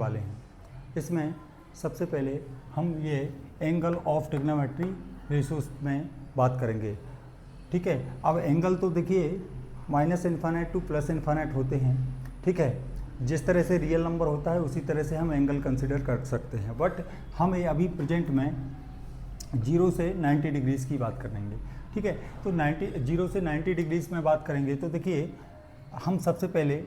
वाले हैं। इसमें सबसे पहले हम ये एंगल ऑफ ट्रिग्नोमेट्री रेशियोज में बात करेंगे। ठीक है, अब एंगल तो देखिए minus infinite two plus infinite होते हैं। ठीक है, जिस तरह से रियल नंबर होता है उसी तरह से हम एंगल कंसिडर कर सकते हैं, बट हम ये अभी प्रेजेंट में 0 से 90 डिग्रीज़ की बात करेंगे। ठीक है, तो 0 से 90 डिग्रीज़ में बात करेंगे तो देखिए हम सबसे पहले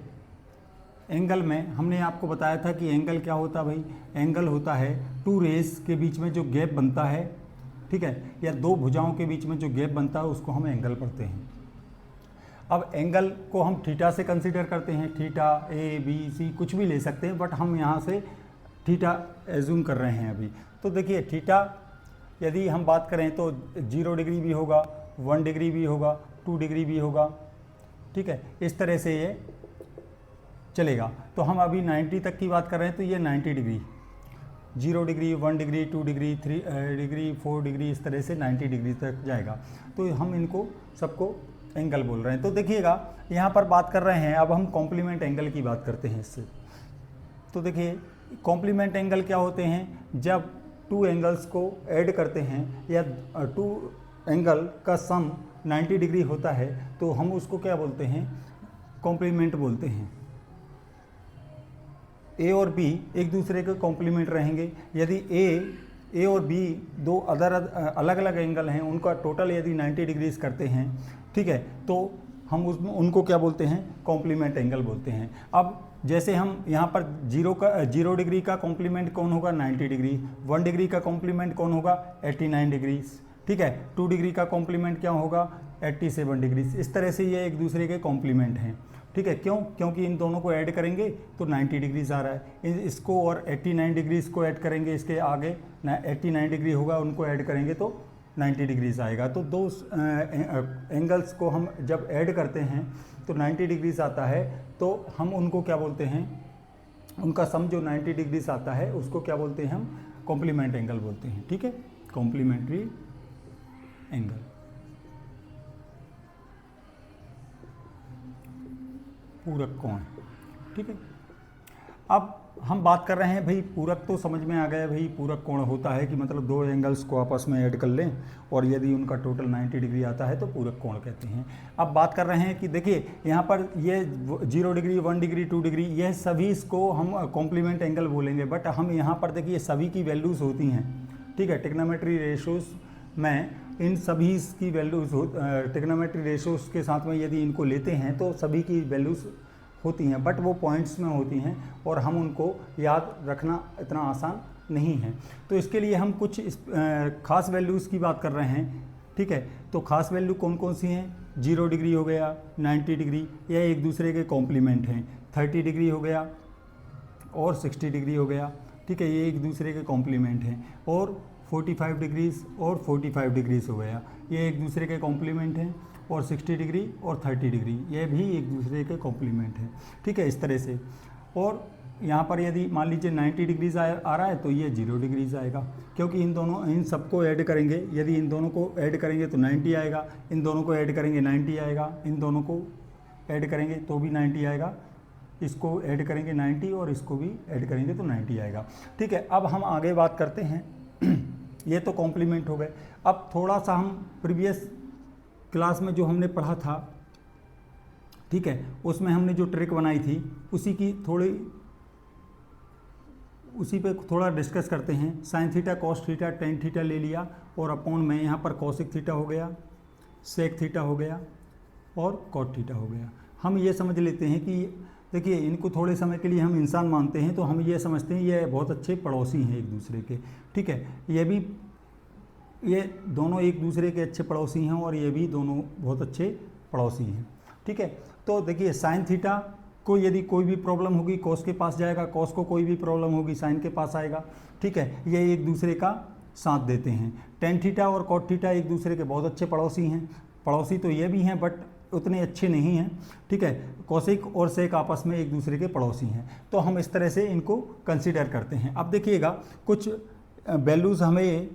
एंगल में हमने आपको बताया था कि एंगल क्या होता है भाई। एंगल होता है टू रेस के बीच में जो गैप बनता है, ठीक है, या दो भुजाओं के बीच में जो गैप बनता है उसको हम एंगल पढ़ते हैं। अब एंगल को हम थीटा से कंसीडर करते हैं, थीटा ए बी सी कुछ भी ले सकते हैं, बट हम यहाँ से थीटा एज्यूम कर रहे हैं अभी। तो देखिए थीटा यदि हम बात करें तो 0 डिग्री भी होगा, 1 डिग्री भी होगा, 2 डिग्री भी होगा। ठीक है, इस तरह से ये चलेगा। तो हम अभी 90 तक की बात कर रहे हैं तो ये 90 degree, 0 degree, 1 degree, 2 degree, 3 degree, 4 degree, इस तरह से 90 डिग्री तक जाएगा। तो हम इनको सबको एंगल बोल रहे हैं। तो देखिएगा यहाँ पर बात कर रहे हैं, अब हम कॉम्प्लीमेंट एंगल की बात करते हैं इससे। तो देखिए कॉम्प्लीमेंट एंगल क्या होते हैं, जब 2 एंगल्स को ऐड करते हैं या 2 एंगल का सम 90 डिग्री होता है तो हम उसको क्या बोलते हैं, कॉम्प्लीमेंट बोलते हैं। ए और बी एक दूसरे के कॉम्प्लीमेंट रहेंगे। यदि ए और बी दो अलग अलग एंगल हैं, उनका टोटल यदि 90 डिग्रीज करते हैं, ठीक है, तो हम उनको क्या बोलते हैं, कॉम्प्लीमेंट एंगल बोलते हैं। अब जैसे हम यहाँ पर 0 डिग्री का कॉम्प्लीमेंट कौन होगा, 90 डिग्री। 1 डिग्री का कॉम्प्लीमेंट कौन होगा, 89 डिग्रीज। ठीक है, 2 डिग्री का कॉम्प्लीमेंट क्या होगा, 87 डिग्रीज। इस तरह से ये एक दूसरे के कॉम्प्लीमेंट हैं। ठीक है, क्योंकि इन दोनों को ऐड करेंगे तो 90 डिग्रीज आ रहा है। इसको और 89 डिग्रीज को ऐड करेंगे, इसके आगे 89 डिग्री होगा, उनको ऐड करेंगे तो 90 डिग्रीज आएगा। तो दो एंगल्स को हम जब ऐड करते हैं तो 90 डिग्रीज आता है, तो हम उनको क्या बोलते हैं, उनका सम जो 90 डिग्रीज आता है उसको क्या बोलते हैं, हम कॉम्प्लीमेंट एंगल बोलते हैं। ठीक है, कॉम्प्लीमेंट्री एंगल। पूरक कोण। ठीक है, अब हम बात कर रहे हैं भाई पूरक, तो समझ में आ गया भाई पूरक कोण होता है कि मतलब 2 एंगल्स को आपस में ऐड कर लें और यदि उनका टोटल 90 डिग्री आता है तो पूरक कोण कहते हैं। अब बात कर रहे हैं कि देखिए यहाँ पर ये 0 डिग्री, 1 डिग्री, 2 डिग्री, यह सभी इसको हम कॉम्प्लीमेंट एंगल बोलेंगे, बट हम यहाँ पर देखिए सभी की वैल्यूज़ होती हैं। ठीक है, ट्रिग्नोमेट्री रेशियोज में इन सभी की वैल्यूज़ ट्रिग्नोमेट्री रेशियोज के साथ में यदि इनको लेते हैं तो सभी की वैल्यूज़ होती हैं, बट वो पॉइंट्स में होती हैं और हम उनको याद रखना इतना आसान नहीं है। तो इसके लिए हम कुछ खास वैल्यूज़ की बात कर रहे हैं। ठीक है, तो खास वैल्यू कौन कौन सी हैं, 0 डिग्री हो गया, 90 डिग्री, यह एक दूसरे के कॉम्प्लीमेंट हैं। 30 डिग्री हो गया और 60 डिग्री हो गया। ठीक है, ये एक दूसरे के कॉम्प्लीमेंट हैं। और 45 डिग्रीज और 45 डिग्रीज हो गया, ये एक दूसरे के कॉम्प्लीमेंट हैं। और 60 डिग्री और 30 डिग्री ये भी एक दूसरे के कॉम्प्लीमेंट हैं। ठीक है, इस तरह से। और यहाँ पर यदि मान लीजिए 90 डिग्रीज आ रहा है तो ये 0 डिग्रीज आएगा, क्योंकि इन सबको ऐड करेंगे। यदि इन दोनों को ऐड करेंगे तो 90 आएगा, इन दोनों को ऐड करेंगे 90 आएगा, इन दोनों को ऐड करेंगे तो भी 90 आएगा, इसको ऐड करेंगे 90 और इसको भी ऐड करेंगे तो 90 आएगा। ठीक है, अब हम आगे बात करते हैं ये तो कॉम्प्लीमेंट हो गए। अब थोड़ा सा हम प्रीवियस क्लास में जो हमने पढ़ा था, ठीक है, उसमें हमने जो ट्रिक बनाई थी उसी पे थोड़ा डिस्कस करते हैं। Sine theta, cos theta, tan theta ले लिया और अपॉन में यहाँ पर कॉसिक थीटा हो गया, सेक थीटा हो गया और कॉट थीटा हो गया। हम ये समझ लेते हैं कि देखिए इनको थोड़े समय के लिए हम इंसान मानते हैं, तो हम ये समझते हैं ये बहुत अच्छे पड़ोसी हैं एक दूसरे के। ठीक है, ये दोनों एक दूसरे के अच्छे पड़ोसी हैं और ये भी दोनों बहुत अच्छे पड़ोसी हैं। ठीक है, तो देखिए साइन थीटा को यदि कोई भी प्रॉब्लम होगी कॉस के पास जाएगा, कॉस को कोई भी प्रॉब्लम होगी साइन के पास आएगा। ठीक है, ये एक दूसरे का साथ देते हैं। टेन थीटा और कॉट थीटा एक दूसरे के बहुत अच्छे पड़ोसी हैं। पड़ोसी तो ये भी हैं बट उतने अच्छे नहीं हैं। ठीक है, कॉसिक और सेक आपस में एक दूसरे के पड़ोसी हैं, तो हम इस तरह से इनको कंसीडर करते हैं। अब देखिएगा कुछ वैल्यूज़ हमें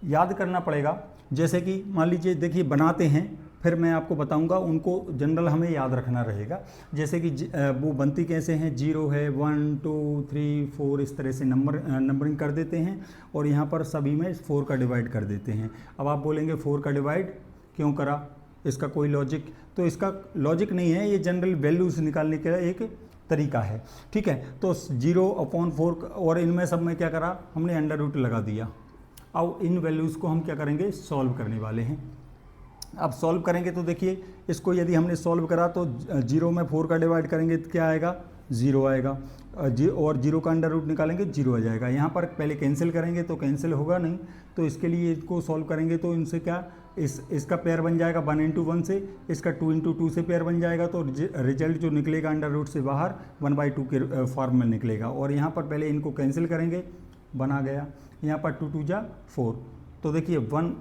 याद करना पड़ेगा, जैसे कि मान लीजिए देखिए बनाते हैं फिर मैं आपको बताऊंगा, उनको जनरल हमें याद रखना रहेगा। जैसे कि वो बनती कैसे हैं, 0 है, 1 2 3 4 इस तरह से नंबरिंग कर देते हैं और यहाँ पर सभी में 4 का डिवाइड कर देते हैं। अब आप बोलेंगे 4 का डिवाइड क्यों करा, इसका कोई लॉजिक, तो इसका लॉजिक नहीं है, ये जनरल वैल्यूज निकालने का एक तरीका है, ठीक है। तो 0/4 और इनमें सब में क्या करा हमने, अंडर रूट लगा दिया। अब इन वैल्यूज़ को हम क्या करेंगे, सॉल्व करने वाले हैं। अब सॉल्व करेंगे तो देखिए, इसको यदि हमने सॉल्व करा तो 0 में 4 का डिवाइड करेंगे तो क्या आएगा, 0 आएगा, और 0 का अंडर रूट निकालेंगे 0 आ जाएगा। यहाँ पर पहले कैंसिल करेंगे तो कैंसिल होगा नहीं, तो इसके लिए इसको सॉल्व करेंगे तो इनसे क्या, इसका पेयर बन जाएगा 1 × 1 से, इसका 2 × 2 से पेयर बन जाएगा, तो रिजल्ट जो निकलेगा अंडर रूट से बाहर 1/2 के फॉर्म में निकलेगा। और यहाँ पर पहले इनको कैंसिल करेंगे, बना गया, यहाँ पर 2 2 जा 4, तो देखिए 1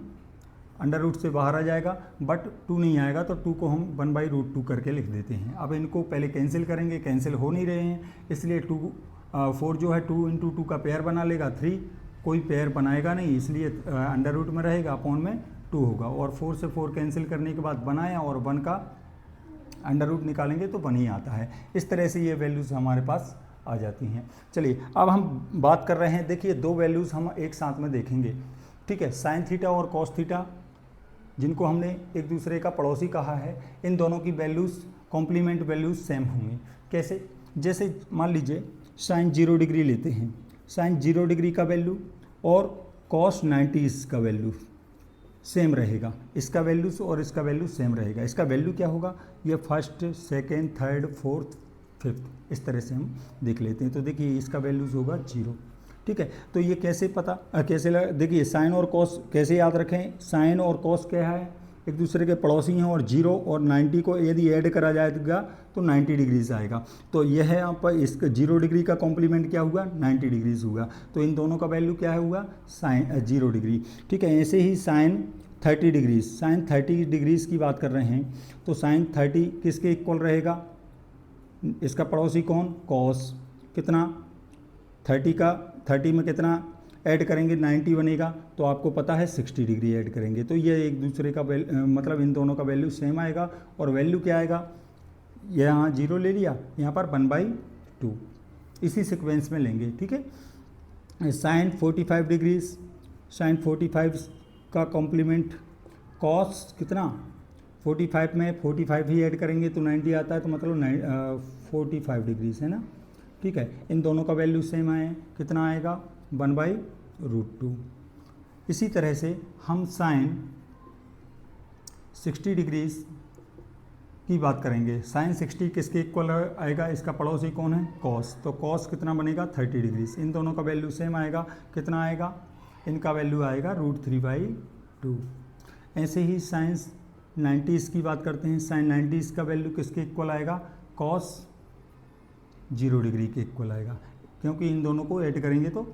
अंडर रूट से बाहर आ जाएगा, बट 2 नहीं आएगा, तो 2 को हम 1/√2 करके लिख देते हैं। अब इनको पहले कैंसिल करेंगे, कैंसिल हो नहीं रहे हैं, इसलिए 4 जो है 2 × 2 का पेयर बना लेगा, 3 कोई पेयर बनाएगा नहीं, इसलिए अंडर रूट में रहेगा, अपॉन में 2 होगा। और 4 से 4 कैंसिल करने के बाद बनाया, और 1 का अंडर रूट निकालेंगे तो 1 ही आता है। इस तरह से ये वैल्यूज़ हमारे पास आ जाती हैं। चलिए अब हम बात कर रहे हैं, देखिए 2 वैल्यूज़ हम एक साथ में देखेंगे, ठीक है। साइन थीटा और कॉस थीटा, जिनको हमने एक दूसरे का पड़ोसी कहा है, इन दोनों की वैल्यूज़ कॉम्प्लीमेंट वैल्यूज़ सेम होंगी। कैसे, जैसे मान लीजिए साइन 0 डिग्री लेते हैं, साइन 0 डिग्री का वैल्यू और कॉस 90 का वैल्यू सेम रहेगा, इसका वैल्यूज़ और इसका वैल्यू सेम रहेगा। इसका वैल्यू क्या होगा, ये first, second, third, fourth, fifth, इस तरह से हम देख लेते हैं। तो देखिए इसका वैल्यूज़ होगा 0, ठीक है। तो ये कैसे पता देखिए साइन और कॉस कैसे याद रखें, साइन और कॉस क्या है, एक दूसरे के पड़ोसी हैं, और 0 और 90 को यदि ऐड करा जाएगा तो 90 डिग्रीज आएगा। तो यह है यहाँ पर इसका 0 डिग्री का कॉम्प्लीमेंट क्या हुआ, 90 डिग्रीज हुआ, तो इन दोनों का वैल्यू क्या है हुआ, साइन 0 डिग्री, ठीक है। ऐसे ही साइन 30 डिग्रीज, साइन 30 डिग्रीज की बात कर रहे हैं, तो साइन 30 किसके इक्वल रहेगा, इसका पड़ोसी कौन, कॉस, कितना 30 में कितना ऐड करेंगे, 90 बनेगा, तो आपको पता है 60 डिग्री ऐड करेंगे, तो ये एक दूसरे का मतलब इन दोनों का वैल्यू सेम आएगा। और वैल्यू क्या आएगा, यहाँ 0 ले लिया, यहाँ पर 1/2, इसी सीक्वेंस में लेंगे, ठीक है। साइन 45 डिग्रीज, साइन 45 का कॉम्प्लीमेंट कॉस कितना, 45 में 45 ही ऐड करेंगे तो 90 आता है, तो मतलब 45 डिग्रीज है ना, ठीक है। इन दोनों का वैल्यू सेम आए, कितना आएगा, 1/√2। इसी तरह से हम साइन 60 डिग्रीज की बात करेंगे, साइन 60 किसके इक्वल आएगा, इसका पड़ोसी कौन है, कॉस, तो कॉस कितना बनेगा, 30 डिग्रीज। इन दोनों का वैल्यू सेम आएगा, कितना आएगा, इनका वैल्यू आएगा √3/2। ऐसे ही साइन 90 की बात करते हैं, साइन 90 का वैल्यू किसके इक्वल आएगा, कॉस 0 डिग्री के इक्वल आएगा, क्योंकि इन दोनों को ऐड करेंगे तो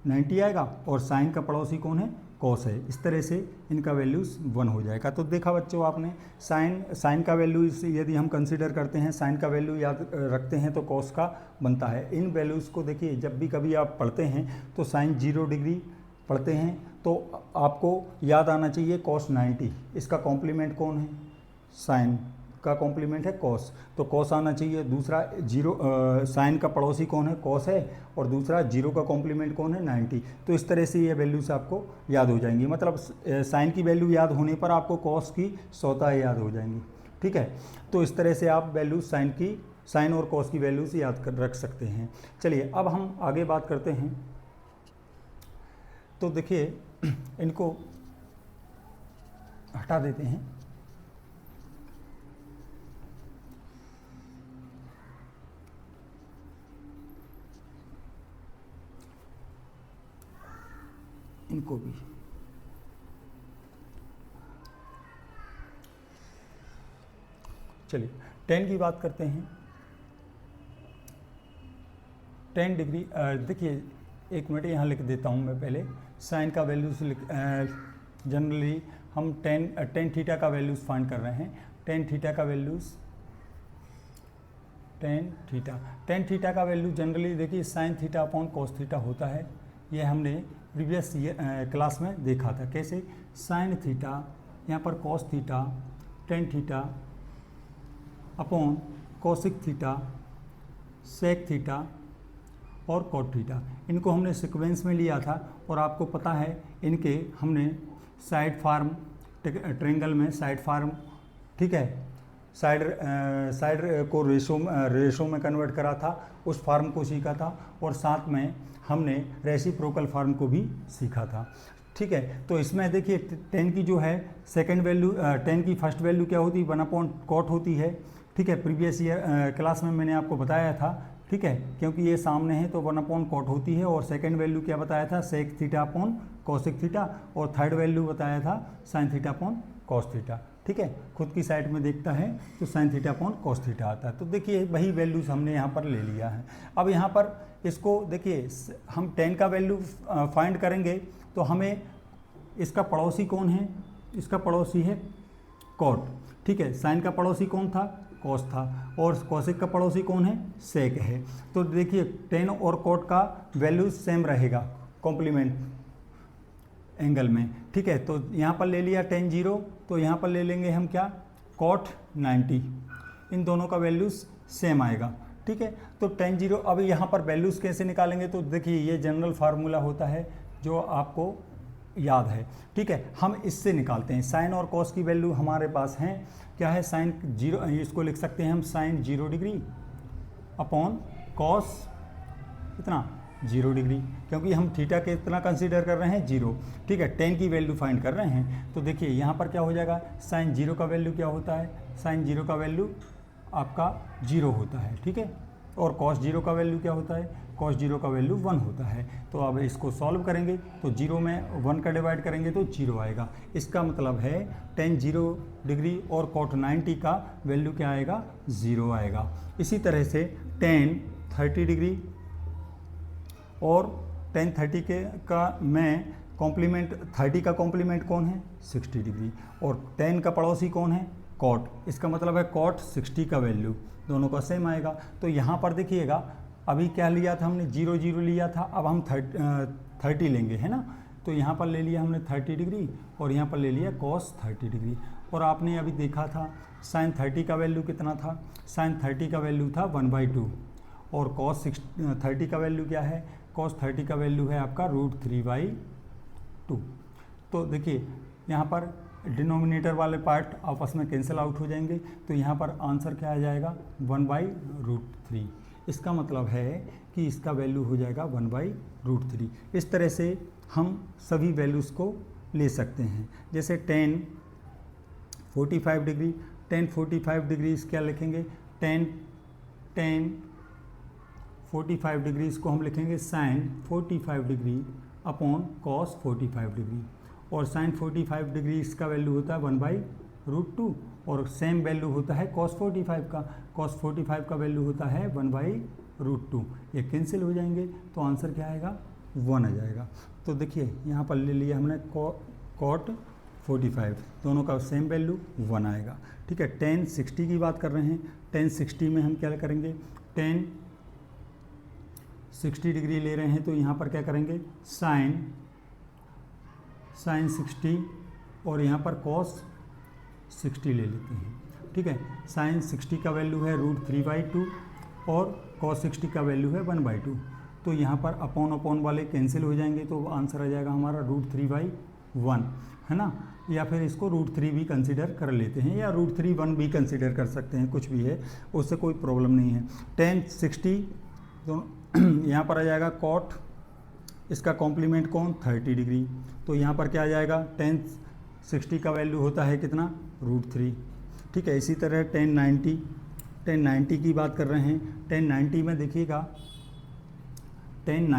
90 आएगा, और साइन का पड़ोसी कौन है, कॉस है। इस तरह से इनका वैल्यूज़ 1 हो जाएगा। तो देखा बच्चों आपने, साइन का वैल्यू यदि हम कंसीडर करते हैं, साइन का वैल्यू याद रखते हैं तो कॉस का बनता है। इन वैल्यूज़ को देखिए, जब भी कभी आप पढ़ते हैं तो साइन 0 डिग्री पढ़ते हैं तो आपको याद आना चाहिए कॉस 90, इसका कॉम्प्लीमेंट कौन है, साइन का कॉम्प्लीमेंट है कॉस, तो कॉस आना चाहिए। दूसरा 0 साइन का पड़ोसी कौन है, कॉस है, और दूसरा 0 का कॉम्प्लीमेंट कौन है, 90। तो इस तरह से ये वैल्यूज आपको याद हो जाएंगी, मतलब साइन की वैल्यू याद होने पर आपको कॉस की स्वतः याद हो जाएंगी, ठीक है। तो इस तरह से आप वैल्यूज साइन और कॉस की वैल्यूज याद रख सकते हैं। चलिए अब हम आगे बात करते हैं। तो देखिए इनको हटा देते हैं। इनको भी चलिए 10 की बात करते हैं। 10 डिग्री देखिए, एक मिनट यहाँ लिख देता हूँ मैं पहले। साइन का वैल्यूज जनरली हम टेन थीटा का वैल्यूज फाइंड कर रहे हैं। टेन थीटा का वैल्यूज टेन थीटा का वैल्यू जनरली देखिए sign theta upon cos theta होता है। यह हमने प्रीवियस क्लास में देखा था। कैसे, साइन थीटा यहाँ पर cos theta tan theta upon cosec theta, sec theta और कॉट थीटा। इनको हमने सीक्वेंस में लिया था और आपको पता है इनके हमने साइड फार्म ट्रेंगल में साइड फार्म, ठीक है, साइड को रेशो में कन्वर्ट करा था, उस फार्म को सीखा था और साथ में हमने रेसिप्रोकल फार्म को भी सीखा था, ठीक है। तो इसमें देखिए टेन की जो है सेकंड वैल्यू, टेन की फर्स्ट वैल्यू क्या होती है, 1/cot होती है, ठीक है। प्रीवियस ईयर क्लास में मैंने आपको बताया था, ठीक है, क्योंकि ये सामने है तो 1/cot होती है। और सेकंड वैल्यू क्या बताया था, sec theta upon cosec theta, और थर्ड वैल्यू बताया था sine theta upon cos theta, ठीक है। खुद की साइड में देखता है तो sine theta upon cos theta आता है। तो देखिए वही वैल्यूज हमने यहाँ पर ले लिया है। अब यहाँ पर इसको देखिए हम टेन का वैल्यू फाइंड करेंगे तो हमें इसका पड़ोसी कौन है, इसका पड़ोसी है कॉट, ठीक है। साइन का पड़ोसी कौन था, कॉस था, और कोसिक का पड़ोसी कौन है, सेक है। तो देखिए टेन और कॉट का वैल्यू सेम रहेगा कॉम्प्लीमेंट एंगल में, ठीक है। तो यहाँ पर ले लिया टेन 0, तो यहाँ पर ले लेंगे हम क्या, कॉट 90, इन दोनों का वैल्यूज सेम आएगा, ठीक है। तो टेन 0, अब यहाँ पर वैल्यूज़ कैसे निकालेंगे, तो देखिए ये जनरल फार्मूला होता है जो आपको याद है, ठीक है। हम इससे निकालते हैं, साइन और कॉस की वैल्यू हमारे पास हैं, क्या है, साइन 0, इसको लिख सकते हैं हम साइन 0 डिग्री अपॉन कॉस कितना 0 डिग्री, क्योंकि हम थीटा के इतना कंसीडर कर रहे हैं 0, ठीक है। टेन की वैल्यू फाइंड कर रहे हैं, तो देखिए यहाँ पर क्या हो जाएगा, साइन 0 का वैल्यू क्या होता है, साइन 0 का वैल्यू आपका 0 होता है, ठीक है। और कॉस 0 का वैल्यू क्या होता है, कॉस 0 का वैल्यू 1 होता है। तो अब इसको सॉल्व करेंगे तो 0 में 1 का डिवाइड करेंगे तो 0 आएगा। इसका मतलब है टेन 0 डिग्री और कॉट 90 का वैल्यू क्या आएगा, 0 आएगा। इसी तरह से टेन 30 डिग्री और टेन 30 के का में कॉम्प्लीमेंट 30 का कॉम्प्लीमेंट कौन है, 60 डिग्री, और 10 का पड़ोसी कौन है, कॉट। इसका मतलब है कॉट 60 का वैल्यू दोनों का सेम आएगा। तो यहाँ पर देखिएगा अभी क्या लिया था हमने, 0 0 लिया था, अब हम 30 लेंगे, है ना। तो यहाँ पर ले लिया हमने 30 डिग्री और यहाँ पर ले लिया कॉस 30 डिग्री। और आपने अभी देखा था साइन 30 का वैल्यू कितना था, साइन 30 का वैल्यू था 1/2, और कॉस 30 का वैल्यू क्या है, कॉस 30 का वैल्यू है आपका √3/2। तो देखिए यहाँ पर डिनोमिनेटर वाले पार्ट आपस में कैंसिल आउट हो जाएंगे, तो यहाँ पर आंसर क्या आ जाएगा, 1/√3। इसका मतलब है कि इसका वैल्यू हो जाएगा 1/√3। इस तरह से हम सभी वैल्यूज़ को ले सकते हैं। जैसे टेन 45 डिग्री, टेन 45 डिग्री क्या लिखेंगे, टेन 45 डिग्री को हम लिखेंगे sine 45 degree upon cos 45 degree, और साइन 45 डिग्री इसका वैल्यू होता है 1/√2, और सेम वैल्यू होता है कॉस 45 का, कॉस 45 का वैल्यू होता है 1/√2। ये कैंसिल हो जाएंगे तो आंसर क्या आएगा, 1 आ जाएगा। तो देखिए यहाँ पर ले लिया हमने कॉट 45, दोनों का सेम वैल्यू 1 आएगा, ठीक है। टेन 60 की बात कर रहे हैं, टेन 60 में हम क्या करेंगे, टेन 60 डिग्री ले रहे हैं तो यहाँ पर क्या करेंगे, साइन 60 और यहाँ पर कॉस 60 ले लेते हैं, ठीक है। साइन 60 का वैल्यू है √3/2 और कॉस 60 का वैल्यू है 1/2। तो यहाँ पर अपॉन वाले कैंसिल हो जाएंगे तो आंसर आ जाएगा हमारा √3/1, है ना। या फिर इसको √3 भी कंसिडर कर लेते हैं, या √3/1 भी कंसिडर कर सकते हैं, कुछ भी है, उससे कोई प्रॉब्लम नहीं है। टेन 60 तो यहाँ पर आ जाएगा कॉट, इसका कॉम्प्लीमेंट कौन, 30 डिग्री, तो यहाँ पर क्या आ जाएगा, टेन 60 का वैल्यू होता है कितना, √3, ठीक है। इसी तरह टेन 90 की बात कर रहे हैं, टेन 90 में देखिएगा, टेन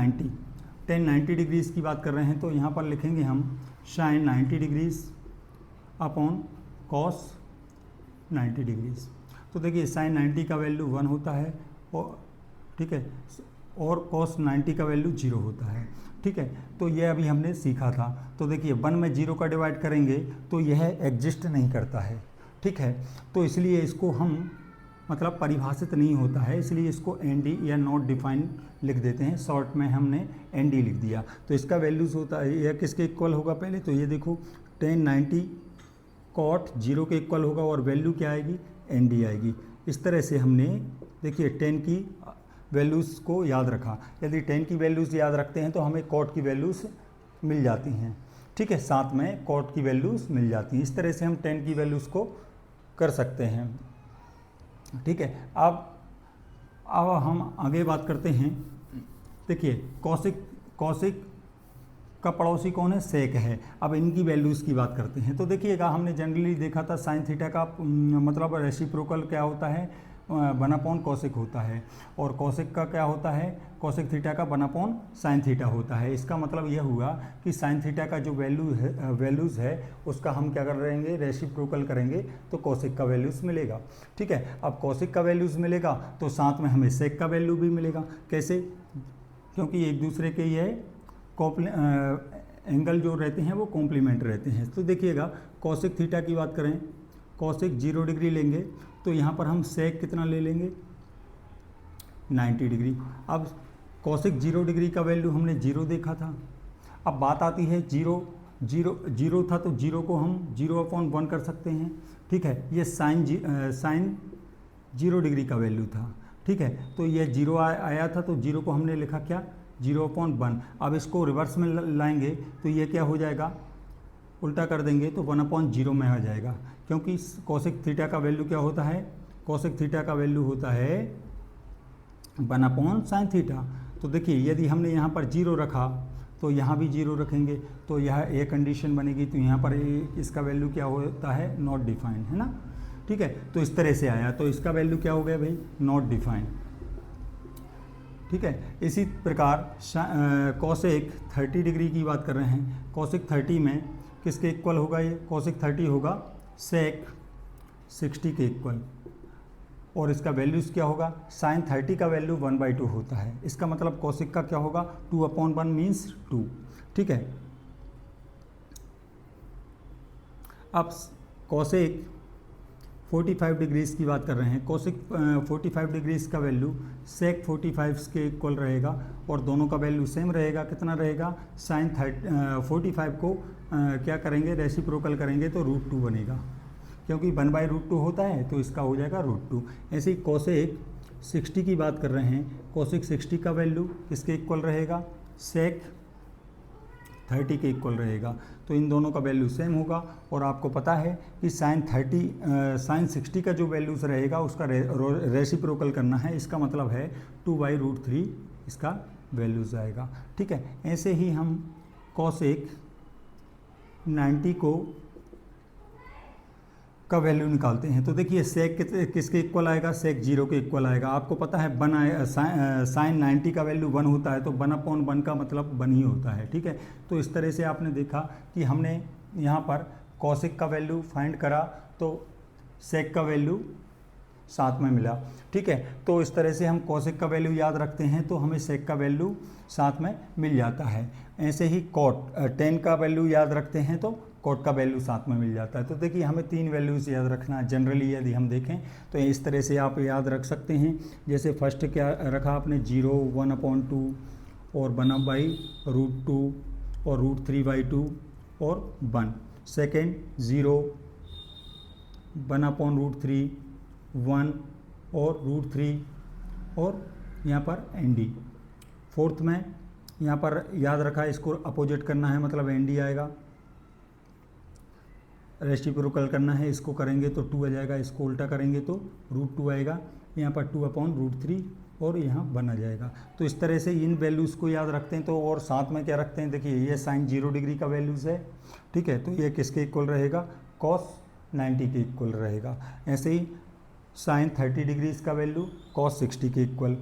90 डिग्रीज़ की बात कर रहे हैं तो यहाँ पर लिखेंगे हम sine 90 degrees upon cos 90 degrees. तो देखिए साइन 90 का वैल्यू 1 होता है, और ठीक है, और कॉस 90 का वैल्यू 0 होता है, ठीक है। तो यह अभी हमने सीखा था। तो देखिए 1 में 0 का डिवाइड करेंगे तो यह एग्जिस्ट नहीं करता है, ठीक है। तो इसलिए इसको हम मतलब परिभाषित नहीं होता है, इसलिए इसको ND या नॉट डिफाइन लिख देते हैं, शॉर्ट में हमने ND लिख दिया। तो इसका वैल्यूज़ होता है, यह किसके इक्वल होगा, पहले तो ये देखो टेन 90 कॉट 0 के इक्वल होगा और वैल्यू क्या आएगी, ND आएगी। इस तरह से हमने देखिए 10 की वैल्यूज़ को याद रखा। यदि 10 की वैल्यूज़ याद रखते हैं तो हमें कॉट की वैल्यूज़ मिल जाती हैं, ठीक है, साथ में कॉट की वैल्यूज़ मिल जाती हैं। इस तरह से हम 10 की वैल्यूज़ को कर सकते हैं, ठीक है। अब हम आगे बात करते हैं। देखिए कौशिक का पड़ोसी कौन है, सेक है। अब इनकी वैल्यूज़ की बात करते हैं। तो देखिएगा हमने जनरली देखा था साइन थीटा का मतलब रेसिप्रोकल क्या होता है, 1/कॉशिक कौशिक होता है, और कौशिक का क्या होता है, कौशिक थीटा का 1/साइन थीटा होता है। इसका मतलब यह हुआ कि साइन थीटा का जो वैल्यूज़ है उसका हम क्या करेंगे, रेसिप्रोकल करेंगे तो कौशिक का वैल्यूज़ मिलेगा, ठीक है। अब कौशिक का वैल्यूज़ मिलेगा तो साथ में हमें सेक का वैल्यू भी मिलेगा। कैसे, क्योंकि एक दूसरे के ये एंगल जो रहते हैं वो कॉम्प्लीमेंट रहते हैं। तो देखिएगा कौशिक थीटा की बात करें, कौशिक 0 डिग्री लेंगे तो यहाँ पर हम सेक कितना ले लेंगे, 90 डिग्री। अब कौशिक 0 डिग्री का वैल्यू हमने 0 देखा था। अब बात आती है 0 था तो 0 को हम 0/1 कर सकते हैं, ठीक है। ये साइन 0 डिग्री का वैल्यू था, ठीक है। तो ये 0 आया था तो 0 को हमने लिखा क्या, 0/1। अब इसको रिवर्स में लाएंगे तो ये क्या हो जाएगा, उल्टा कर देंगे तो 1/0 में आ जाएगा, क्योंकि कौशिक थीटा का वैल्यू क्या होता है, कौशिक थीटा का वैल्यू होता है 1/साइन थीटा। तो देखिए यदि हमने यहाँ पर 0 रखा तो यहाँ भी 0 रखेंगे तो यह एक कंडीशन बनेगी। तो यहाँ पर इसका वैल्यू क्या होता है, नॉट डिफाइंड, है ना, ठीक है। तो इस तरह से आया तो इसका वैल्यू क्या हो गया भाई, नॉट डिफाइंड, ठीक है। इसी प्रकार कौशिक 30 डिग्री की बात कर रहे हैं। कौशिक 30 में किसके इक्वल होगा, ये कौशिक 30 होगा सेक 60 के इक्वल, और इसका वैल्यूज़ क्या होगा, साइन 30 का वैल्यू 1/2 होता है। इसका मतलब कौशिक का क्या होगा, 2/1 मीन्स 2, ठीक है। अब कौशिक 45 डिग्रीज़ की बात कर रहे हैं। कौशिक 45 डिग्रीज़ का वैल्यू सेक 45 के इक्वल रहेगा, और दोनों का वैल्यू सेम रहेगा। कितना रहेगा, साइन 45 को क्या करेंगे, रेसिप्रोकल करेंगे तो √2 बनेगा, क्योंकि 1/√2 होता है तो इसका हो जाएगा √2। ऐसे ही कौशिक 60 की बात कर रहे हैं। कौशिक 60 का वैल्यू किसके इक्वल रहेगा, सेक 30 के इक्वल रहेगा। तो इन दोनों का वैल्यू सेम होगा, और आपको पता है कि साइन 60 का जो वैल्यूज़ रहेगा उसका रेसिप्रोकल करना है। इसका मतलब है 2/√3 इसका वैल्यूज़ आएगा, ठीक है। ऐसे ही हम कौशिक 90 का वैल्यू निकालते हैं। तो देखिए सेक किसके इक्वल आएगा, सेक 0 के इक्वल आएगा। आपको पता है साइन 90 का वैल्यू 1 होता है तो 1/1 का मतलब 1 ही होता है, ठीक है। तो इस तरह से आपने देखा कि हमने यहाँ पर कौशिक का वैल्यू फाइंड करा तो सेक का वैल्यू साथ में मिला, ठीक है। तो इस तरह से हम कौशिक का वैल्यू याद रखते हैं तो हमें सेक का वैल्यू साथ में मिल जाता है। ऐसे ही कॉट 10 का वैल्यू याद रखते हैं तो कॉट का वैल्यू साथ में मिल जाता है। तो देखिए हमें 3 वैल्यूज़ याद रखना है। जनरली यदि हम देखें तो इस तरह से आप याद रख सकते हैं। जैसे फर्स्ट क्या रखा आपने, 0, 1/2 और 1/√2 और √3/2 और 1। सेकेंड 0, 1/√3, 1 और √3 और यहाँ पर ND। फोर्थ में यहाँ पर याद रखा, इसको अपोजिट करना है मतलब ND आएगा, रेसिप्रोकल करना है, इसको करेंगे तो 2 आ जाएगा, इसको उल्टा करेंगे तो √2 आएगा, यहाँ पर 2/√3 और यहाँ 1 आ जाएगा। तो इस तरह से इन वैल्यूज़ को याद रखते हैं। तो और साथ में क्या रखते हैं, देखिए ये साइन 0 डिग्री का वैल्यूज़ है, ठीक है। तो ये किसके इक्वल रहेगा, कॉस 90 के इक्वल रहेगा। ऐसे ही साइन 30 डिग्रीज़ का वैल्यू कॉस 60 के इक्वल,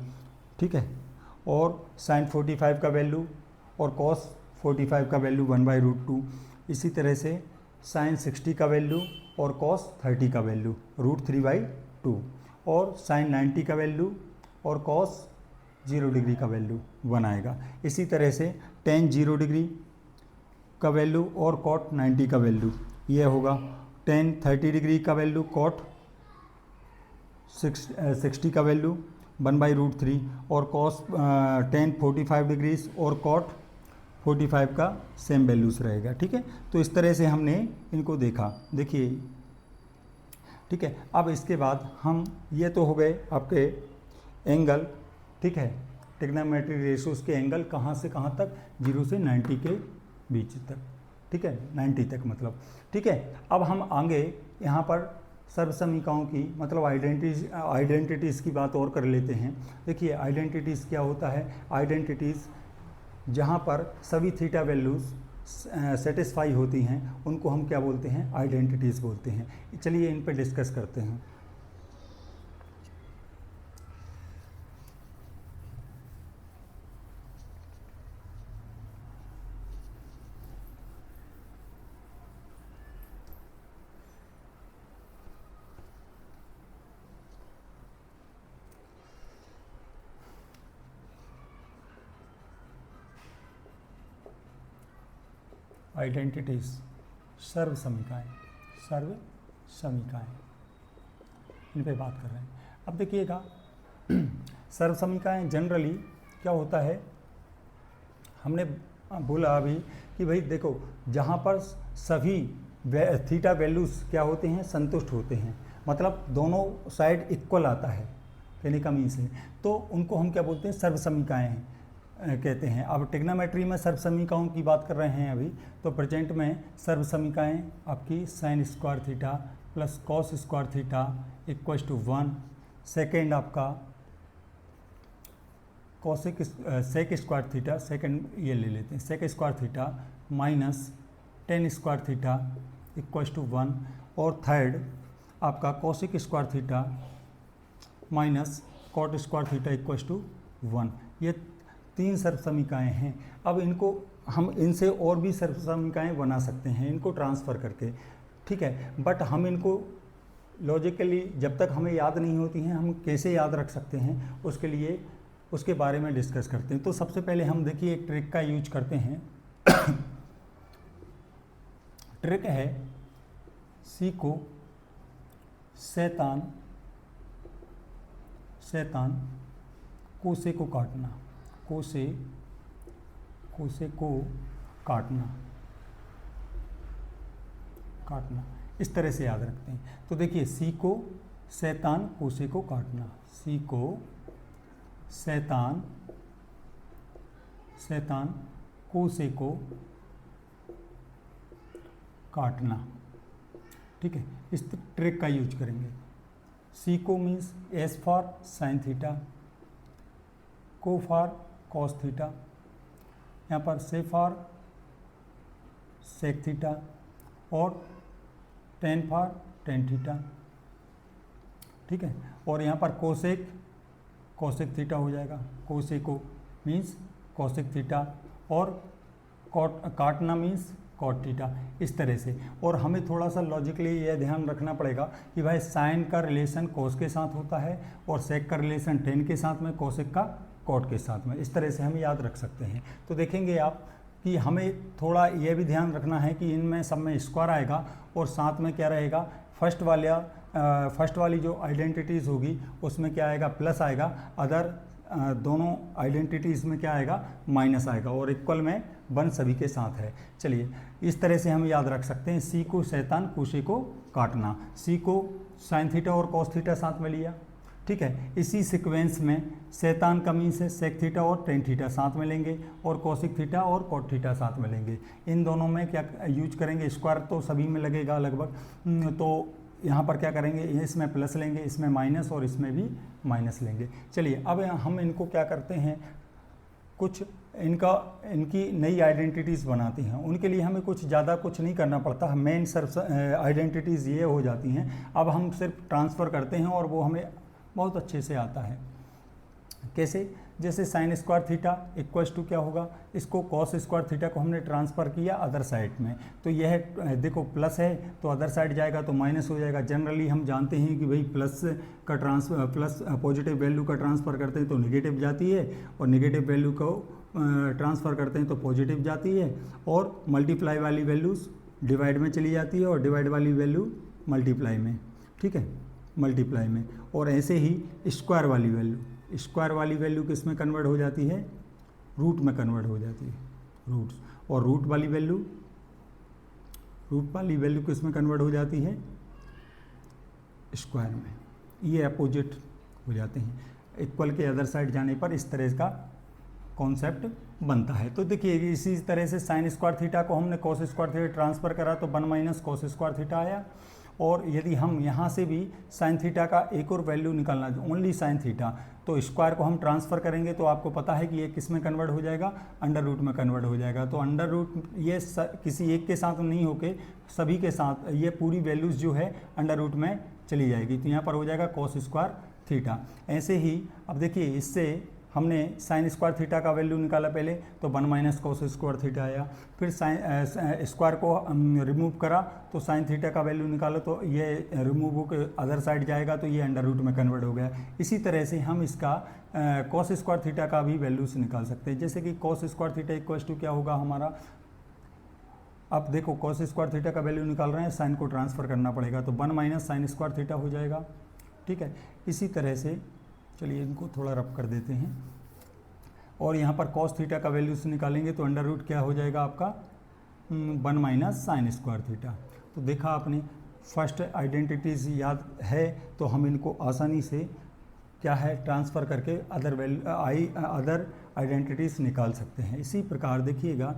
ठीक है। और साइन 45 का वैल्यू और कॉस 45 का वैल्यू 1/√2। इसी तरह से साइन 60 का वैल्यू और कॉस 30 का वैल्यू √3/2, और साइन 90 का वैल्यू और कॉस 0 डिग्री का वैल्यू 1 आएगा। इसी तरह से टेन 0 डिग्री का वैल्यू और कॉट 90 का वैल्यू ये होगा। टेन 30 डिग्री का वैल्यू, कॉट 60 का वैल्यू 1/√3, और कॉस टेन 45 डिग्रीज और कॉट 45 का सेम वैल्यूज़ रहेगा। ठीक है, तो इस तरह से हमने इनको देखा। देखिए, ठीक है, अब इसके बाद हम ये तो हो गए आपके एंगल। ठीक है, ट्रिग्नोमेट्रिक रेशियोज़ के एंगल कहाँ से कहाँ तक, 0 से 90 के बीच तक। ठीक है, 90 तक मतलब। ठीक है, अब हम आगे यहाँ पर सर्वसमीकाओं की मतलब आइडेंटिटीज़ की बात और कर लेते हैं। देखिए, आइडेंटिटीज़ क्या होता है, आइडेंटिटीज़ जहाँ पर सभी थीटा वैल्यूज़ सेटिस्फाई होती हैं उनको हम क्या बोलते हैं, आइडेंटिटीज़ बोलते हैं। चलिए इन पर डिस्कस करते हैं। आइडेंटिटीज़, सर्व समीकाएँ इन पे बात कर रहे हैं। अब देखिएगा, सर्व समीकाएँ जनरली क्या होता है, हमने बोला अभी कि भाई देखो, जहाँ पर सभी थीटा वैल्यूज़ क्या होते हैं, संतुष्ट होते हैं, मतलब दोनों साइड इक्वल आता है, कहने का मीन्स है, तो उनको हम क्या बोलते हैं, सर्व समीकाएँ कहते हैं। अब ट्रिग्नोमेट्री में सर्व समीकाओं की बात कर रहे हैं अभी, तो प्रेजेंट में सर्व समीकाएँ आपकी sine square theta plus cos square theta equals to 1। Second आपका cosec sec square theta, second ये ले लेते हैं, sec square theta minus tan square theta equals to 1। और थर्ड आपका cosec square theta minus cot square theta equals to 1। ये 3 सर्व समीकाएँ हैं। अब इनको हम इनसे और भी सर्व समीकाएँ बना सकते हैं इनको ट्रांसफ़र करके। ठीक है, बट हम इनको लॉजिकली जब तक हमें याद नहीं होती हैं, हम कैसे याद रख सकते हैं, उसके लिए उसके बारे में डिस्कस करते हैं। तो सबसे पहले हम देखिए एक ट्रिक का यूज करते हैं। ट्रिक है सी को शैतान कोसे को काटना, कोसे को काटना इस तरह से याद रखते हैं। तो देखिए, सी को शैतान कोसे को काटना, सी को शैतान कोसे को काटना। ठीक है, इस ट्रिक का यूज करेंगे। सी को means S for sine theta, को फॉर कॉस थीटा, यहाँ पर से फॉर सेक थीटा और टेन फॉर टेन थीटा। ठीक है, और यहाँ पर कोसेक थीटा हो जाएगा, कोसेको मीन्स कोसेक थीटा और काटना मीन्स कॉट थीटा, इस तरह से। और हमें थोड़ा सा लॉजिकली यह ध्यान रखना पड़ेगा कि भाई साइन का रिलेशन कोस के साथ होता है और सेक का रिलेशन टेन के साथ में, कोसेक का कॉट के साथ में, इस तरह से हम याद रख सकते हैं। तो देखेंगे आप कि हमें थोड़ा यह भी ध्यान रखना है कि इनमें सब में स्क्वायर आएगा और साथ में क्या रहेगा, फर्स्ट वाली जो आइडेंटिटीज़ होगी उसमें क्या आएगा, प्लस आएगा, अदर दोनों आइडेंटिटीज़ में क्या आएगा, माइनस आएगा, और इक्वल में 1 सभी के साथ है। चलिए इस तरह से हम याद रख सकते हैं। सी को शैतान कोसे को काटना, सी को साइन थीटा और कॉस थीटा साथ में लिया। ठीक है, इसी सीक्वेंस में शैतान का मीन्स है सेक थीटा और टेन थीटा साथ में लेंगे और कॉसिक थीटा और कॉट थीटा साथ में लेंगे। इन दोनों में क्या यूज करेंगे, स्क्वायर तो सभी में लगेगा लगभग, तो यहाँ पर क्या करेंगे, इसमें प्लस लेंगे, इसमें माइनस और इसमें भी माइनस लेंगे। चलिए अब हम इनको क्या करते हैं, कुछ इनकी नई आइडेंटिटीज़ बनाती हैं। उनके लिए हमें ज़्यादा कुछ नहीं करना पड़ता, मेन सर्व आइडेंटिटीज़ ये हो जाती हैं। अब हम सिर्फ ट्रांसफ़र करते हैं और वो हमें बहुत अच्छे से आता है। कैसे, जैसे sine square theta equals to क्या होगा, इसको कॉस स्क्वायर थीटा को हमने ट्रांसफ़र किया अदर साइड में, तो यह देखो प्लस है तो अदर साइड जाएगा तो माइनस हो जाएगा। जनरली हम जानते हैं कि भाई प्लस पॉजिटिव वैल्यू का ट्रांसफ़र करते हैं तो निगेटिव जाती है, और निगेटिव वैल्यू को ट्रांसफ़र करते हैं तो पॉजिटिव जाती है, और मल्टीप्लाई वाली वैल्यूज़ डिवाइड में चली जाती है और डिवाइड वाली वैल्यू मल्टीप्लाई में। ठीक है, मल्टीप्लाई में। और ऐसे ही स्क्वायर वाली वैल्यू किस में कन्वर्ट हो जाती है, रूट में कन्वर्ट हो जाती है। रूट्स, और रूट वाली वैल्यू किस में कन्वर्ट हो जाती है, स्क्वायर में, ये अपोजिट हो जाते हैं। इक्वल के अदर साइड जाने पर इस तरह का कॉन्सेप्ट बनता है। तो देखिए इसी तरह से साइन स्क्वायर थीटा को हमने कॉस स्क्वायर थीटा ट्रांसफर करा तो 1 माइनस कॉस स्क्वायर थीटा आया। और यदि हम यहाँ से भी साइन थीटा का एक और वैल्यू निकालना, ओनली साइन थीटा, तो स्क्वायर को हम ट्रांसफ़र करेंगे तो आपको पता है कि ये किस में कन्वर्ट हो जाएगा, अंडर रूट में कन्वर्ट हो जाएगा। तो अंडर रूट ये किसी एक के साथ नहीं होके सभी के साथ ये पूरी वैल्यूज़ जो है अंडर रूट में चली जाएगी। तो यहाँ पर हो जाएगा कॉस स्क्वायर थीटा। ऐसे ही अब देखिए इससे हमने साइन स्क्वायर थीटा का वैल्यू निकाला पहले, तो 1 माइनस कॉस स्क्वायर थीटा आया। फिर साइन स्क्वायर को रिमूव करा तो साइन थीटा का वैल्यू निकालो तो ये रिमूव होकर अदर साइड जाएगा तो ये अंडर रूट में कन्वर्ट हो गया। इसी तरह से हम इसका कॉस स्क्वायर थीटा का भी वैल्यूज निकाल सकते हैं। जैसे कि cos square theta equals to क्या होगा हमारा, अब देखो कॉस स्क्वायर थीटा का वैल्यू निकाल रहे हैं, साइन को ट्रांसफ़र करना पड़ेगा तो 1 माइनस साइन स्क्वायर थीटा हो जाएगा। ठीक है, इसी तरह से चलिए इनको थोड़ा रब कर देते हैं और यहाँ पर कॉस थीटा का वैल्यू से निकालेंगे तो अंडर रूट क्या हो जाएगा आपका 1 माइनस साइन स्क्वायर थीटा। तो देखा आपने, फर्स्ट आइडेंटिटीज़ याद है तो हम इनको आसानी से क्या है ट्रांसफ़र करके अदर आइडेंटिटीज़ निकाल सकते हैं। इसी प्रकार देखिएगा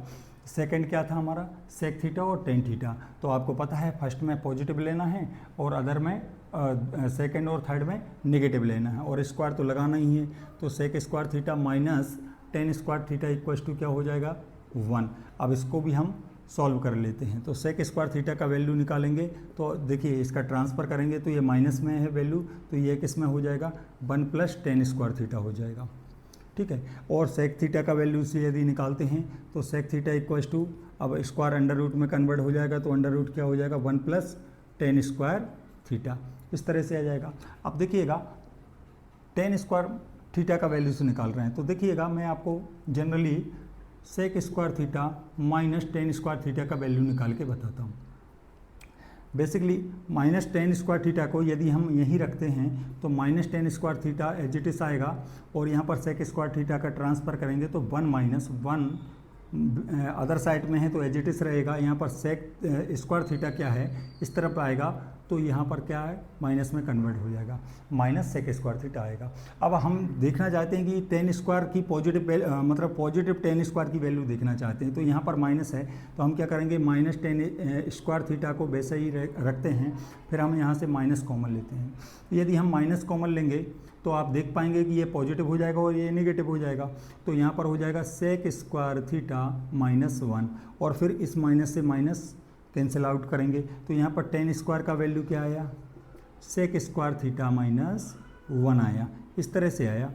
सेकंड क्या था हमारा, सेक थीटा और टेन थीटा। तो आपको पता है फर्स्ट में पॉजिटिव लेना है और अदर में सेकंड और थर्ड में नेगेटिव लेना है, और स्क्वायर तो लगाना ही है। तो sec square theta minus tan square theta equals to क्या हो जाएगा 1। अब इसको भी हम सॉल्व कर लेते हैं। तो सेक स्क्वायर थीटा का वैल्यू निकालेंगे तो देखिए इसका ट्रांसफ़र करेंगे तो ये माइनस में है वैल्यू, तो ये किस में हो जाएगा 1 प्लस टेन स्क्वायर थीटा हो जाएगा। ठीक है, और सेक थीटा का वैल्यू से यदि निकालते हैं तो सेक थीटा इक्वल्स टू, अब स्क्वायर अंडर रूट में कन्वर्ट हो जाएगा तो अंडर रूट क्या हो जाएगा 1 प्लस टेन स्क्वायर थीटा, इस तरह से आ जाएगा। अब देखिएगा टेन स्क्वायर थीटा का वैल्यू से निकाल रहे हैं तो देखिएगा मैं आपको generally sec square theta minus tan square theta का वैल्यू निकाल के बताता हूँ। Basically minus tan square theta को यदि हम यहीं रखते हैं तो minus tan square theta as it is आएगा, और यहाँ पर सेक स्क्वायर थीटा का ट्रांसफ़र करेंगे तो 1 माइनस 1 अदर साइड में है तो एज इट इज़ रहेगा। यहाँ पर सेक स्क्वायर थीटा क्या है इस तरफ आएगा तो यहाँ पर क्या है माइनस में कन्वर्ट हो जाएगा, माइनस सेक स्क्वायर थीटा आएगा। अब हम देखना चाहते हैं कि टेन स्क्वायर की पॉजिटिव पॉजिटिव टेन स्क्वायर की वैल्यू देखना चाहते हैं। तो यहाँ पर माइनस है तो हम क्या करेंगे माइनस टेन स्क्वायर थीटा को वैसे ही रखते हैं, फिर हम यहाँ से माइनस कॉमन लेते हैं। यदि हम माइनस कॉमन लेंगे तो आप देख पाएंगे कि ये पॉजिटिव हो जाएगा और ये नेगेटिव हो जाएगा। तो यहाँ पर हो जाएगा सेक स्क्वायर थीटा माइनस 1, और फिर इस माइनस से माइनस कैंसिल आउट करेंगे तो यहाँ पर टेन स्क्वायर का वैल्यू क्या आया, सेक स्क्वायर थीटा माइनस 1 आया, इस तरह से आया।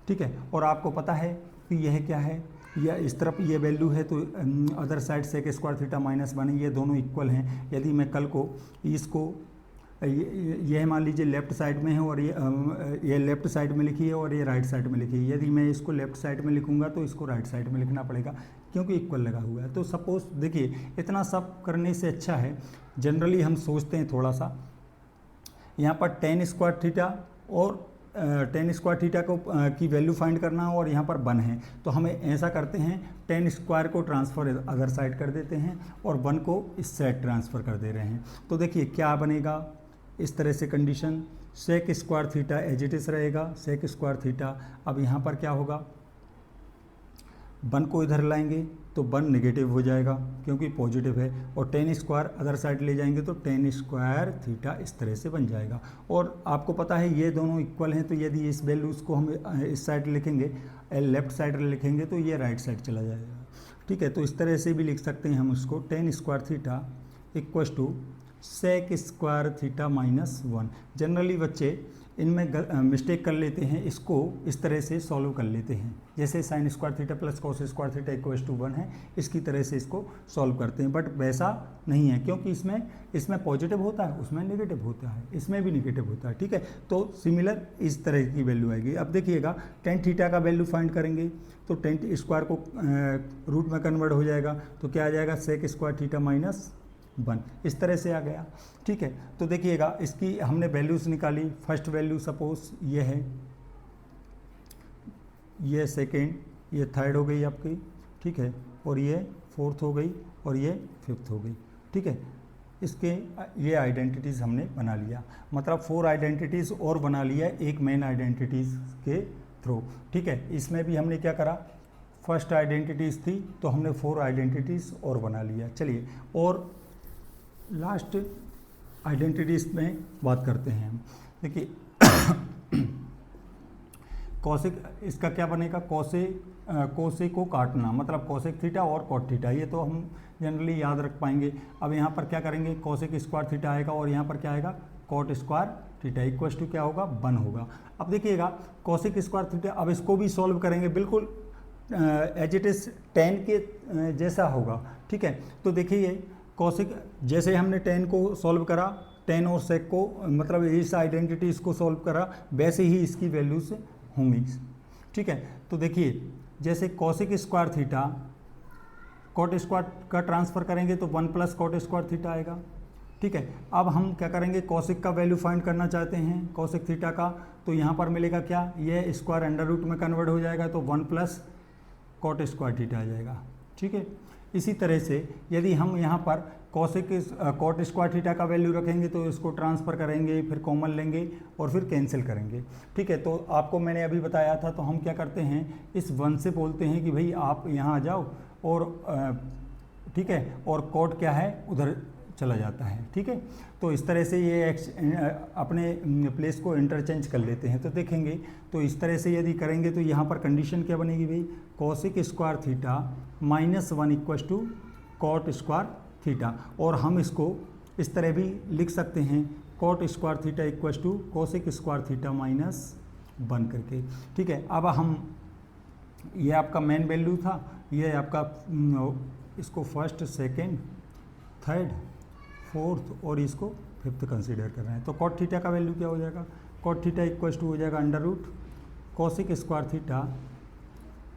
ठीक है, और आपको पता है कि यह क्या है, यह इस तरफ ये वैल्यू है तो other side sec square theta minus 1, ये दोनों इक्वल हैं। यदि मैं कल को इसको यह मान लीजिए लेफ़्ट साइड में है और ये लेफ़्ट साइड में लिखी है और ये राइट साइड में लिखी है, यदि मैं इसको लेफ़्ट साइड में लिखूंगा तो इसको राइट साइड में लिखना पड़ेगा क्योंकि इक्वल लगा हुआ है। तो सपोज़ देखिए इतना सब करने से अच्छा है जनरली हम सोचते हैं थोड़ा सा यहाँ पर टेन स्क्वायर थीटा और टेन स्क्वायर थीटा को की वैल्यू फाइंड करना और यहाँ पर 1 है, तो हमें ऐसा करते हैं टेन स्क्वायर को ट्रांसफ़र अदर साइड कर देते हैं और 1 को इस साइड ट्रांसफ़र कर दे रहे हैं। तो देखिए क्या बनेगा, इस तरह से condition sec square theta as it is रहेगा, सेक स्क्वायर थीटा। अब यहाँ पर क्या होगा 1 को इधर लाएंगे तो 1 नेगेटिव हो जाएगा क्योंकि पॉजिटिव है, और टेन स्क्वायर अदर साइड ले जाएंगे तो टेन स्क्वायर थीटा इस तरह से बन जाएगा। और आपको पता है ये दोनों इक्वल हैं, तो यदि इस वैल्यूज़ को हम इस साइड लिखेंगे लेफ़्ट साइड लिखेंगे तो ये राइट साइड चला जाएगा। ठीक है, तो इस तरह से भी लिख सकते हैं हम उसको, tan square theta equals to sec square theta minus 1। Generally बच्चे इनमें मिस्टेक कर लेते हैं, इसको इस तरह से सॉल्व कर लेते हैं, जैसे sine square theta plus cos square theta equals to 1 है, इसकी तरह से इसको सॉल्व करते हैं। बट वैसा नहीं है क्योंकि इसमें पॉजिटिव होता है, उसमें नेगेटिव होता है, इसमें भी नेगेटिव होता है। ठीक है, तो सिमिलर इस तरह की वैल्यू आएगी। अब देखिएगा टेन थीटा का वैल्यू फाइंड करेंगे तो टेन स्क्वायर को रूट में कन्वर्ट हो जाएगा तो क्या आ जाएगा सेक स्क्वायर थीटा माइनस 1, इस तरह से आ गया। ठीक है, तो देखिएगा इसकी हमने वैल्यूज़ निकाली। फर्स्ट वैल्यू सपोज ये है, ये सेकेंड, ये थर्ड हो गई आपकी। ठीक है, और ये फोर्थ हो गई और ये फिफ्थ हो गई, ठीक है। इसके ये आइडेंटिटीज़ हमने बना लिया, मतलब 4 आइडेंटिटीज़ और बना लिया एक मेन आइडेंटिटीज़ के थ्रू, ठीक है। इसमें भी हमने क्या करा, फर्स्ट आइडेंटिटीज़ थी तो हमने 4 आइडेंटिटीज़ और बना लिया। चलिए और लास्ट आइडेंटिटीज़ में बात करते हैं हम। देखिए कॉसेक, इसका क्या बनेगा, कोसे को काटना, मतलब कोसेक थीटा और कॉट थीटा, ये तो हम जनरली याद रख पाएंगे। अब यहाँ पर क्या करेंगे, कोसेक स्क्वायर थीटा आएगा और यहाँ पर क्या आएगा, cot square theta equals to क्या होगा, 1 होगा। अब देखिएगा कोसेक स्क्वायर थीटा, अब इसको भी सॉल्व करेंगे बिल्कुल एज इट इज़ tan के जैसा होगा, ठीक है। तो देखिए कोसेक, जैसे हमने tan को सॉल्व करा, tan और sec को, मतलब इस आइडेंटिटीज़ को सॉल्व करा, वैसे ही इसकी वैल्यूज होंगी, ठीक है। तो देखिए जैसे cosec square theta cot square का ट्रांसफ़र करेंगे तो 1 प्लस कॉट स्क्वायर थीटा आएगा, ठीक है। अब हम क्या करेंगे, कोसेक का वैल्यू फाइंड करना चाहते हैं कोसेक थीटा का, तो यहाँ पर मिलेगा क्या, ये स्क्वायर अंडर रूट में कन्वर्ट हो जाएगा तो 1 प्लस कॉट स्क्वायर थीटा आ जाएगा, ठीक है। इसी तरह से यदि हम यहाँ पर कोसेक कॉट स्क्वायर थीटा का वैल्यू रखेंगे तो इसको ट्रांसफ़र करेंगे, फिर कॉमन लेंगे और फिर कैंसिल करेंगे, ठीक है। तो आपको मैंने अभी बताया था, तो हम क्या करते हैं, इस 1 से बोलते हैं कि भाई आप यहाँ आ जाओ और ठीक है, और कॉट क्या है उधर चला जाता है, ठीक है। तो इस तरह से ये अपने प्लेस को इंटरचेंज कर लेते हैं। तो देखेंगे तो इस तरह से यदि करेंगे तो यहाँ पर कंडीशन क्या बनेगी भाई, cosec square theta -1 equals to cot square theta, और हम इसको इस तरह भी लिख सकते हैं, cot square theta equals to cosec square theta -1 करके, ठीक है। अब हम, ये आपका मेन वैल्यू था, ये आपका इसको फर्स्ट, सेकेंड, थर्ड, फोर्थ और इसको फिफ्थ कंसीडर कर रहे हैं। तो कॉट थीटा का वैल्यू क्या हो जाएगा, कॉट थीटा इक्वल्स टू हो जाएगा under root cosec square theta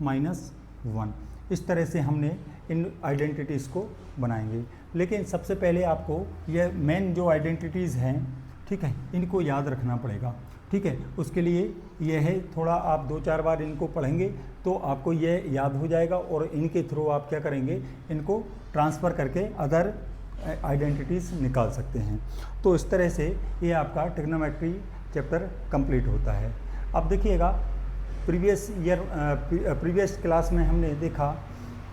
-1। इस तरह से हमने इन आइडेंटिटीज़ को बनाएंगे। लेकिन सबसे पहले आपको ये मेन जो आइडेंटिटीज़ हैं, ठीक है, इनको याद रखना पड़ेगा, ठीक है। उसके लिए यह है, थोड़ा आप 2-4 बार इनको पढ़ेंगे तो आपको ये याद हो जाएगा और इनके थ्रू आप क्या करेंगे, इनको ट्रांसफ़र करके अदर आइडेंटिटीज़ निकाल सकते हैं। तो इस तरह से ये आपका ट्रिग्नोमेट्री चैप्टर कंप्लीट होता है। अब देखिएगा प्रीवियस क्लास में हमने देखा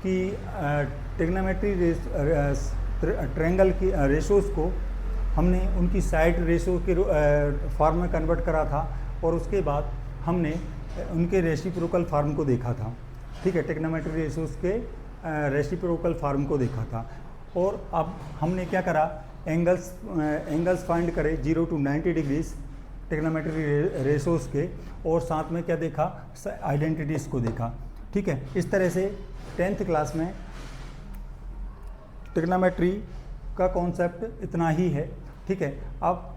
कि ट्रिग्नोमेट्री ट्रायंगल की रेशोज़ को हमने उनकी साइड रेशो के फॉर्म में कन्वर्ट करा था और उसके बाद हमने उनके रेसिप्रोकल फॉर्म को देखा था, ठीक है। ट्रिग्नोमेट्री रेशोज़ के रेसिप्रोकल फॉर्म को देखा था। और अब हमने क्या करा, एंगल्स फाइंड करे 0 to 90 डिग्रीज ट्रिग्नोमेट्री रेशोज़ के, और साथ में क्या देखा, आइडेंटिटीज़ को देखा, ठीक है। इस तरह से 10th क्लास में ट्रिग्नोमेट्री का कॉन्सेप्ट इतना ही है, ठीक है। अब